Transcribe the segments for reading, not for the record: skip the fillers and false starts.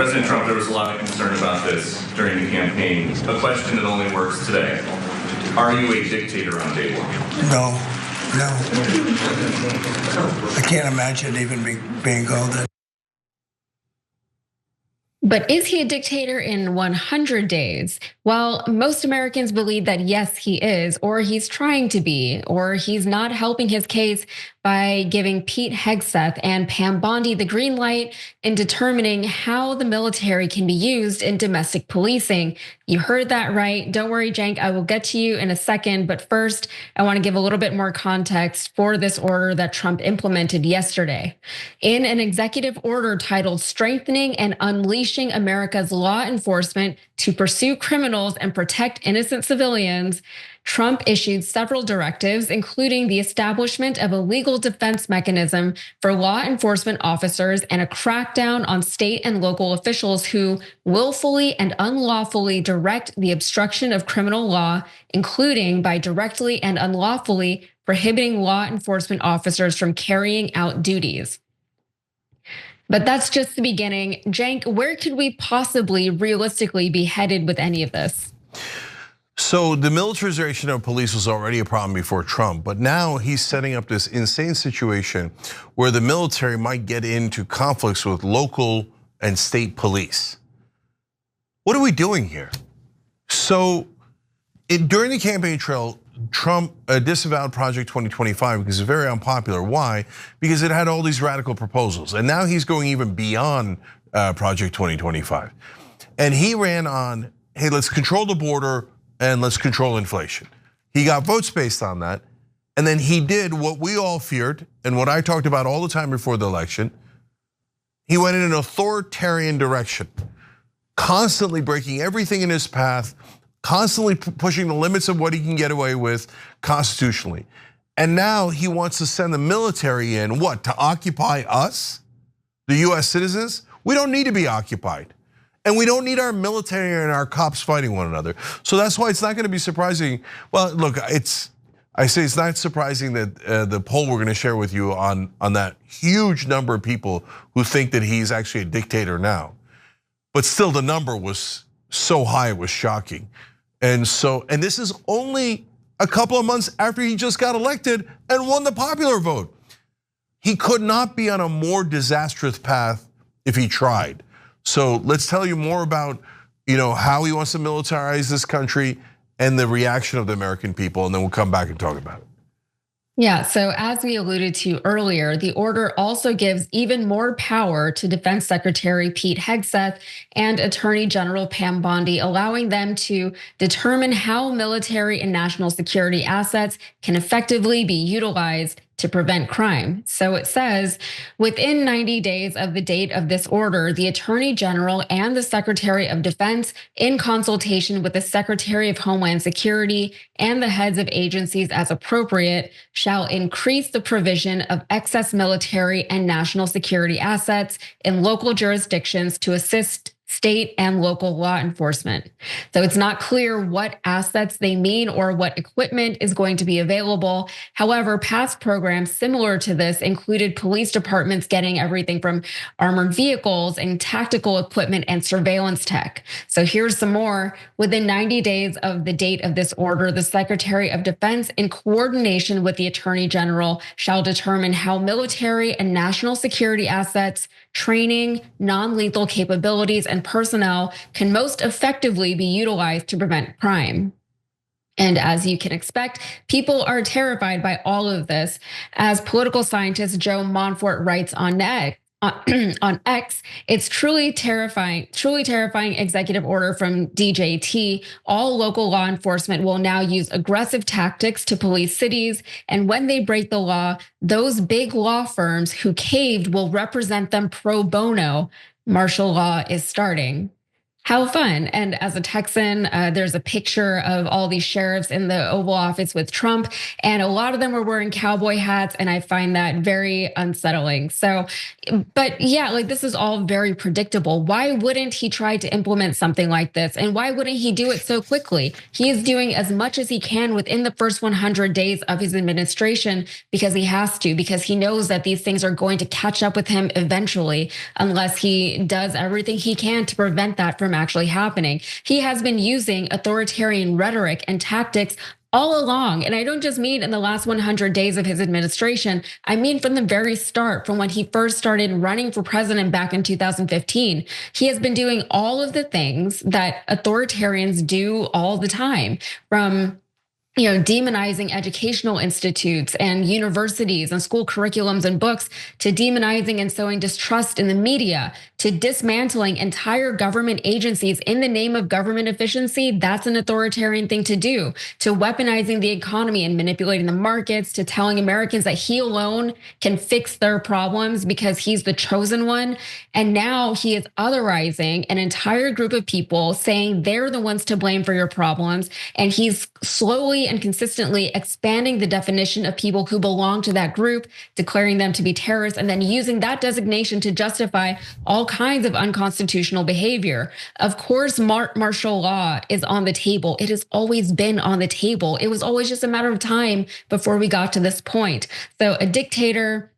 President Trump, there was a lot of concern about this during the campaign. A question that only works today. Are you a dictator on day one? No. I can't imagine even being called that. But is he a dictator in 100 days? Well, most Americans believe that yes, he is, or he's trying to be, or he's not helping his case by giving Pete Hegseth and Pam Bondi the green light in determining how the military can be used in domestic policing. You heard that right. Don't worry, Cenk, I will get to you in a second. But first, I want to give a little bit more context for this order that Trump implemented yesterday. In an executive order titled Strengthening and Unleashing America's Law Enforcement to Pursue Criminals and Protect Innocent Civilians, Trump issued several directives, including the establishment of a legal defense mechanism for law enforcement officers and a crackdown on state and local officials who willfully and unlawfully direct the obstruction of criminal law, including by directly and unlawfully prohibiting law enforcement officers from carrying out duties. But that's just the beginning. Cenk, where could we possibly realistically be headed with any of this? So the militarization of police was already a problem before Trump, but now he's setting up this insane situation where the military might get into conflicts with local and state police. What are we doing here? So during the campaign trail, Trump disavowed Project 2025 because it's very unpopular. Why? Because it had all these radical proposals. And now he's going even beyond Project 2025. And he ran on, hey, let's control the border and let's control inflation. He got votes based on that. And then he did what we all feared and what I talked about all the time before the election. He went in an authoritarian direction, constantly breaking everything in his path, constantly pushing the limits of what he can get away with constitutionally. And now he wants to send the military in, what, to occupy us, the US citizens? We don't need to be occupied. And we don't need our military and our cops fighting one another. So that's why it's not gonna be surprising. Well, look, I say it's not surprising that the poll we're gonna share with you on that huge number of people who think that he's actually a dictator now. But still the number was so high, it was shocking. And this is only a couple of months after he just got elected and won the popular vote. He could not be on a more disastrous path if he tried. So let's tell you more about how he wants to militarize this country and the reaction of the American people, and then we'll come back and talk about it. Yeah, so as we alluded to earlier, the order also gives even more power to Defense Secretary Pete Hegseth and Attorney General Pam Bondi, allowing them to determine how military and national security assets can effectively be utilized to prevent crime. So it says, within 90 days of the date of this order, the Attorney General and the Secretary of Defense, in consultation with the Secretary of Homeland Security and the heads of agencies as appropriate, shall increase the provision of excess military and national security assets in local jurisdictions to assist state and local law enforcement. So it's not clear what assets they mean or what equipment is going to be available. However, past programs similar to this included police departments getting everything from armored vehicles and tactical equipment and surveillance tech. So here's some more. Within 90 days of the date of this order, the Secretary of Defense, in coordination with the Attorney General, shall determine how military and national security assets, training, non-lethal capabilities, and personnel can most effectively be utilized to prevent crime. And as you can expect, people are terrified by all of this. As political scientist Joe Monfort writes on X, it's truly terrifying executive order from DJT. All local law enforcement will now use aggressive tactics to police cities. And when they break the law, those big law firms who caved will represent them pro bono. Martial law is starting. How fun. And as a Texan, there's a picture of all these sheriffs in the Oval Office with Trump, and a lot of them were wearing cowboy hats, and I find that very unsettling. So, but yeah, like this is all very predictable. Why wouldn't he try to implement something like this? And why wouldn't he do it so quickly? He is doing as much as he can within the first 100 days of his administration because he has to, because he knows that these things are going to catch up with him eventually, unless he does everything he can to prevent that from actually happening. He has been using authoritarian rhetoric and tactics all along. And I don't just mean in the last 100 days of his administration. I mean from the very start, from when he first started running for president back in 2015. He has been doing all of the things that authoritarians do all the time, from demonizing educational institutes and universities and school curriculums and books, to demonizing and sowing distrust in the media, to dismantling entire government agencies in the name of government efficiency. That's an authoritarian thing to do. To weaponizing the economy and manipulating the markets, to telling Americans that he alone can fix their problems because he's the chosen one. And now he is otherizing an entire group of people, saying they're the ones to blame for your problems. And he's slowly and consistently expanding the definition of people who belong to that group, declaring them to be terrorists, and then using that designation to justify all kinds of unconstitutional behavior. Of course, martial law is on the table. It has always been on the table. It was always just a matter of time before we got to this point. So a dictator,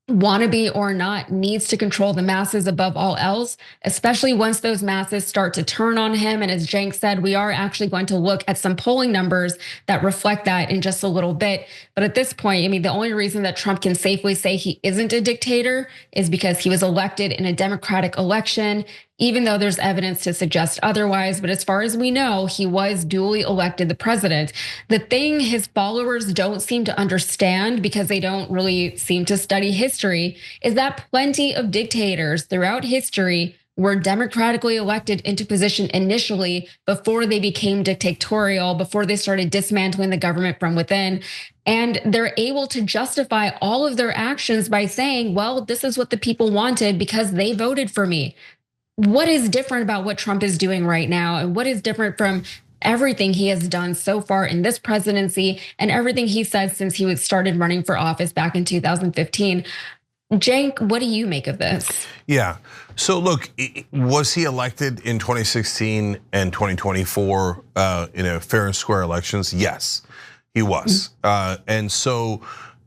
wannabe or not, needs to control the masses above all else, especially once those masses start to turn on him. And as Cenk said, we are actually going to look at some polling numbers that reflect that in just a little bit. But at this point, I mean, the only reason that Trump can safely say he isn't a dictator is because he was elected in a democratic election, even though there's evidence to suggest otherwise. But as far as we know, he was duly elected the president. The thing his followers don't seem to understand, because they don't really seem to study history, is that plenty of dictators throughout history were democratically elected into position initially before they became dictatorial, before they started dismantling the government from within. And they're able to justify all of their actions by saying, well, this is what the people wanted because they voted for me. What is different about what Trump is doing right now? And what is different from everything he has done so far in this presidency and everything he said since he started running for office back in 2015? Cenk, what do you make of this? Yeah, so look, was he elected in 2016 and 2024 in a fair and square elections? Yes, he was. And so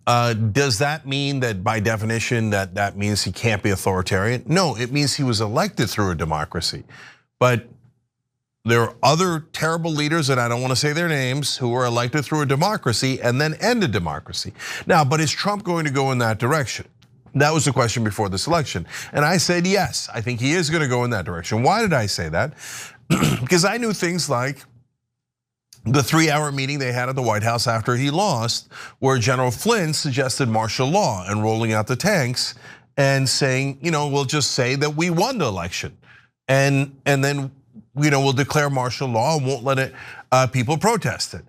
does that mean that by definition that means he can't be authoritarian? No, it means he was elected through a democracy. But there are other terrible leaders, and I don't want to say their names, who were elected through a democracy and then ended democracy. Now, but is Trump going to go in that direction? That was the question before this election. And I said, yes, I think he is going to go in that direction. Why did I say that? Because I knew things like the 3-hour meeting they had at the White House after he lost, where General Flynn suggested martial law and rolling out the tanks and saying, we'll just say that we won the election. And then, we'll declare martial law and won't let people protest it.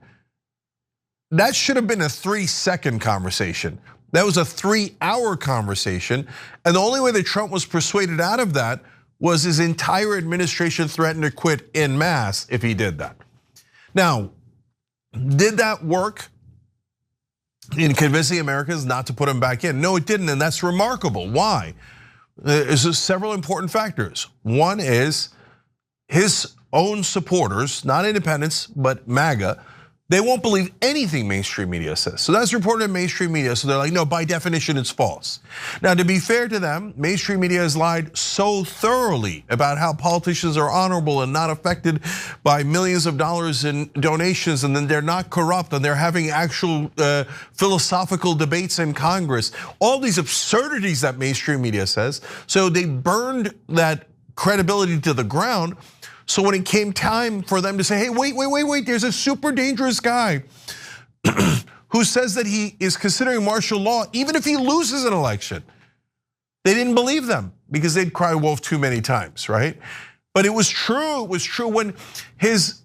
That should have been a 3-second conversation. That was a 3-hour conversation. And the only way that Trump was persuaded out of that was his entire administration threatened to quit en masse if he did that. Now, did that work in convincing Americans not to put him back in? No, it didn't, and that's remarkable. Why? There's several important factors. One is his own supporters, not independents, but MAGA, they won't believe anything mainstream media says. So that's reported in mainstream media, so they're like, no, by definition, it's false. Now, to be fair to them, mainstream media has lied so thoroughly about how politicians are honorable and not affected by millions of dollars in donations, and then they're not corrupt, and they're having actual philosophical debates in Congress. All these absurdities that mainstream media says, so they burned that credibility to the ground. So when it came time for them to say, hey, wait, there's a super dangerous guy who says that he is considering martial law, even if he loses an election. They didn't believe them because they'd cry wolf too many times, right? But it was true when his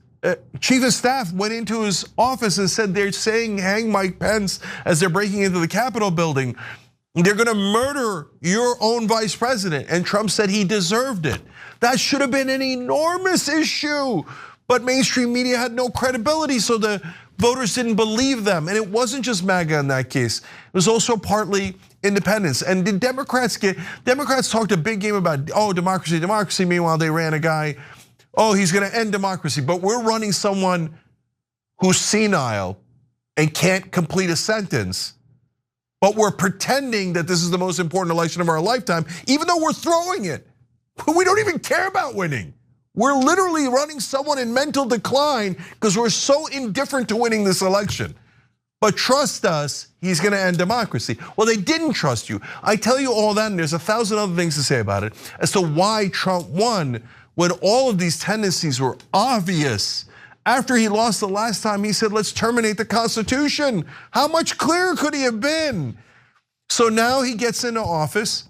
chief of staff went into his office and said they're saying hang Mike Pence as they're breaking into the Capitol building. They're gonna murder your own vice president. And Trump said he deserved it. That should have been an enormous issue. But mainstream media had no credibility, so the voters didn't believe them. And it wasn't just MAGA in that case. It was also partly independents. And did Democrats talked a big game about, democracy, democracy. Meanwhile, they ran a guy, he's gonna end democracy. But we're running someone who's senile and can't complete a sentence. But we're pretending that this is the most important election of our lifetime, even though we're throwing it. We don't even care about winning. We're literally running someone in mental decline because we're so indifferent to winning this election. But trust us, he's gonna end democracy. Well, they didn't trust you. I tell you all that, and there's 1,000 other things to say about it as to why Trump won when all of these tendencies were obvious. After he lost the last time, he said, let's terminate the Constitution. How much clearer could he have been? So now he gets into office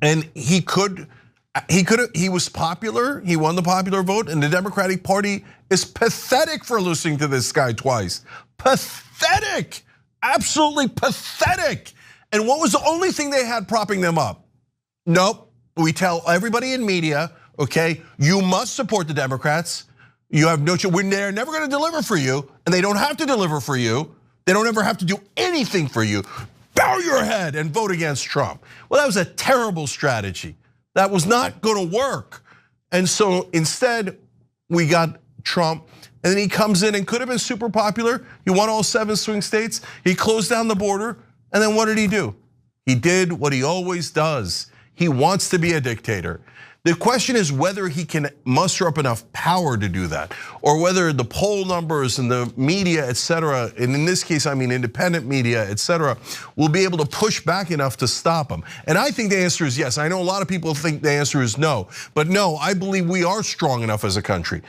and he was popular, he won the popular vote, and the Democratic Party is pathetic for losing to this guy twice. Pathetic, absolutely pathetic. And what was the only thing they had propping them up? Nope, we tell everybody in media, okay, you must support the Democrats. You have no choice, they're never gonna deliver for you, and they don't have to deliver for you. They don't ever have to do anything for you. Bow your head and vote against Trump. Well, that was a terrible strategy. That was not gonna work. And so instead, we got Trump, and then he comes in and could have been super popular. He won all 7 swing states. He closed down the border, and then what did he do? He did what he always does. He wants to be a dictator. The question is whether he can muster up enough power to do that, or whether the poll numbers and the media, et cetera, and in this case, I mean independent media, et cetera, will be able to push back enough to stop him. And I think the answer is yes. I know a lot of people think the answer is no, but no, I believe we are strong enough as a country.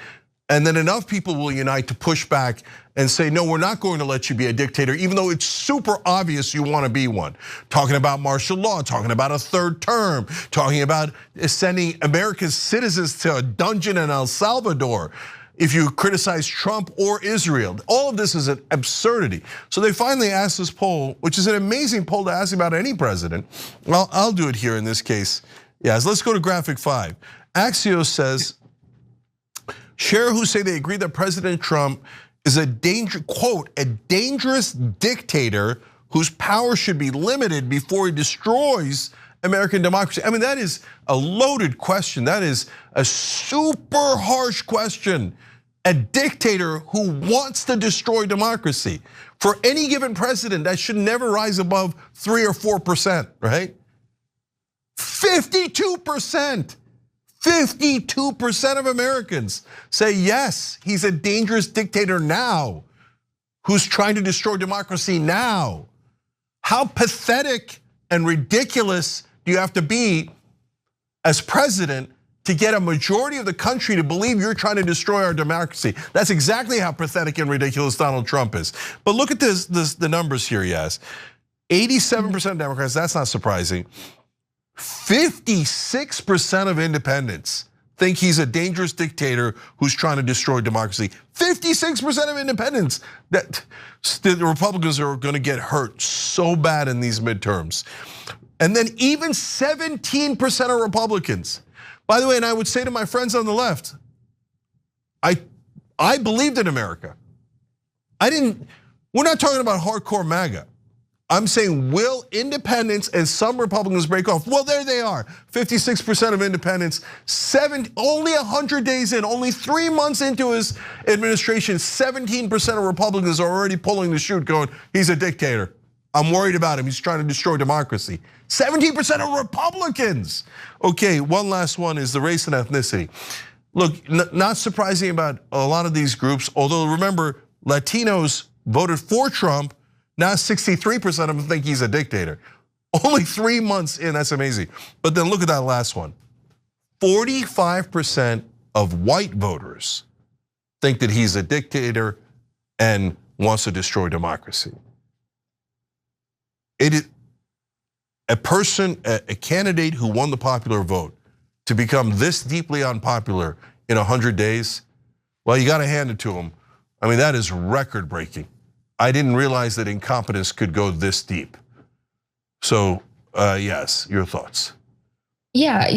And then enough people will unite to push back and say, no, we're not going to let you be a dictator, even though it's super obvious you want to be one. Talking about martial law, talking about a 3rd term, talking about sending American citizens to a dungeon in El Salvador if you criticize Trump or Israel. All of this is an absurdity. So they finally asked this poll, which is an amazing poll to ask about any president. Well, I'll do it here in this case. Yes, let's go to graphic 5. Axios says, share who say they agree that President Trump is a dangerous dictator whose power should be limited before he destroys American democracy. I mean, that is a loaded question. That is a super harsh question. A dictator who wants to destroy democracy. For any given president, that should never rise above 3 or 4%, right? 52%. 52% of Americans say yes, he's a dangerous dictator now, who's trying to destroy democracy now. How pathetic and ridiculous do you have to be as president to get a majority of the country to believe you're trying to destroy our democracy? That's exactly how pathetic and ridiculous Donald Trump is. But look at the numbers here, yes. 87% of Democrats, that's not surprising. 56% of independents think he's a dangerous dictator who's trying to destroy democracy. 56% of independents, that the Republicans are gonna get hurt so bad in these midterms. And then even 17% of Republicans. By the way, and I would say to my friends on the left, I believed in America. We're not talking about hardcore MAGA. I'm saying, will independents and some Republicans break off? Well, there they are, 56% of independents, only 100 days in, only 3 months into his administration, 17% of Republicans are already pulling the chute going, he's a dictator. I'm worried about him, he's trying to destroy democracy. 17% of Republicans. Okay, one last one is the race and ethnicity. Look, not surprising about a lot of these groups, although remember, Latinos voted for Trump. Now 63% of them think he's a dictator. Only 3 months in, that's amazing. But then look at that last one. 45% of white voters think that he's a dictator and wants to destroy democracy. It is a candidate who won the popular vote to become this deeply unpopular in 100 days. Well, you gotta hand it to him. I mean, that is record breaking. I didn't realize that incompetence could go this deep. So yes, your thoughts. Yeah,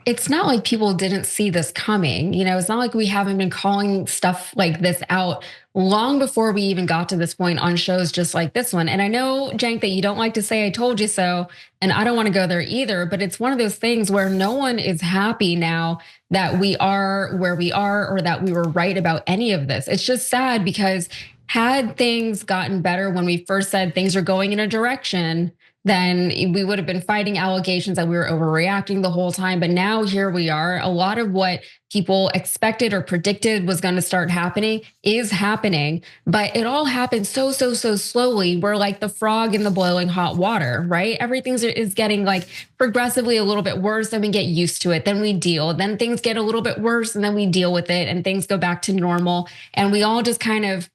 It's not like people didn't see this coming. It's not like we haven't been calling stuff like this out long before we even got to this point on shows just like this one. And I know, Cenk, that you don't like to say I told you so, and I don't want to go there either, but it's one of those things where no one is happy now that we are where we are or that we were right about any of this. It's just sad because had things gotten better when we first said things are going in a direction, then we would have been fighting allegations that we were overreacting the whole time. But now here we are. A lot of what people expected or predicted was going to start happening is happening, but it all happened so slowly. We're like the frog in the boiling hot water, right? Everything is getting like progressively a little bit worse. Then we get used to it. Then we deal. Then things get a little bit worse and then we deal with it and things go back to normal. And we all just kind of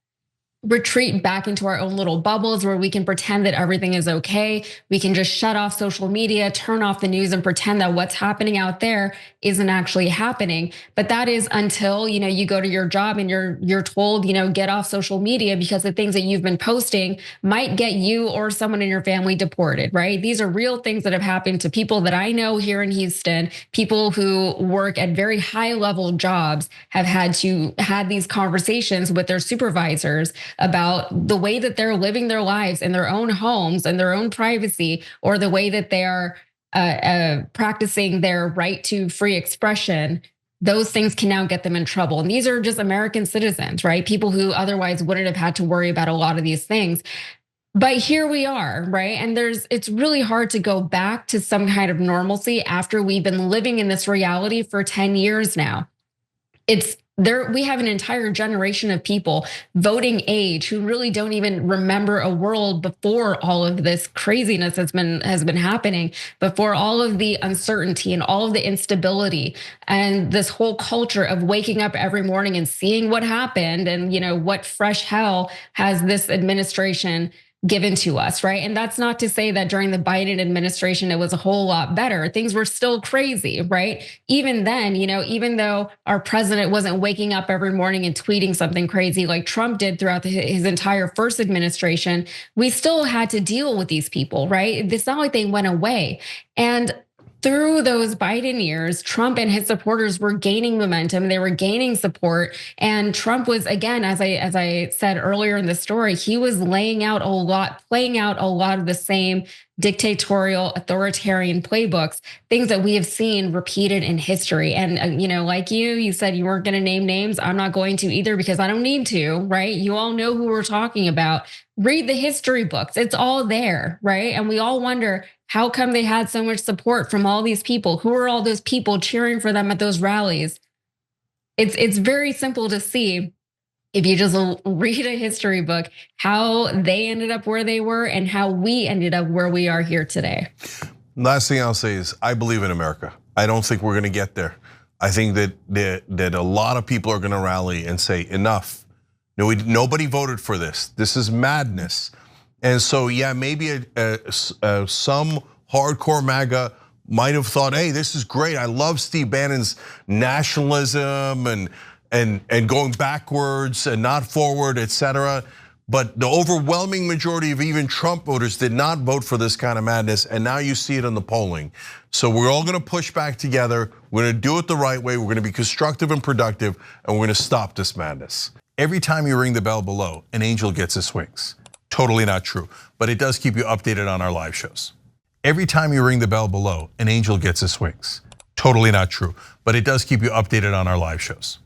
retreat back into our own little bubbles where we can pretend that everything is okay. We can just shut off social media, turn off the news and pretend that what's happening out there isn't actually happening. But that is until, you go to your job and you're told, get off social media because the things that you've been posting might get you or someone in your family deported, right? These are real things that have happened to people that I know here in Houston. People who work at very high level jobs have had these conversations with their supervisors about the way that they're living their lives in their own homes and their own privacy, or the way that they are practicing their right to free expression. Those things can now get them in trouble. And these are just American citizens, right? People who otherwise wouldn't have had to worry about a lot of these things. But here we are, right? And it's really hard to go back to some kind of normalcy after we've been living in this reality for 10 years now. We have an entire generation of people voting age who really don't even remember a world before all of this craziness has been happening, before all of the uncertainty and all of the instability and this whole culture of waking up every morning and seeing what happened and what fresh hell has this administration given to us, right? And that's not to say that during the Biden administration, it was a whole lot better. Things were still crazy, right? Even then, even though our president wasn't waking up every morning and tweeting something crazy like Trump did throughout his entire first administration, we still had to deal with these people, right? It's not like they went away. And through those Biden years, Trump and his supporters were gaining momentum. They were gaining support. And Trump was, again, as I said earlier in the story, he was playing out a lot of the same dictatorial, authoritarian playbooks, things that we have seen repeated in history. And, like you said you weren't going to name names. I'm not going to either because I don't need to, right? You all know who we're talking about. Read the history books. It's all there, right? And we all wonder, how come they had so much support from all these people? Who are all those people cheering for them at those rallies? It's very simple to see if you just read a history book, how they ended up where they were and how we ended up where we are here today. Last thing I'll say is I believe in America. I don't think we're going to get there. I think that a lot of people are going to rally and say enough. No, nobody voted for this. This is madness. And so, yeah, maybe some hardcore MAGA might have thought, hey, this is great. I love Steve Bannon's nationalism and going backwards and not forward, etc. But the overwhelming majority of even Trump voters did not vote for this kind of madness. And now you see it in the polling. So we're all going to push back together. We're going to do it the right way. We're going to be constructive and productive, and we're going to stop this madness. Every time you ring the bell below, an angel gets his wings. Totally not true, but it does keep you updated on our live shows. Every time you ring the bell below, an angel gets his wings. Totally not true, but it does keep you updated on our live shows.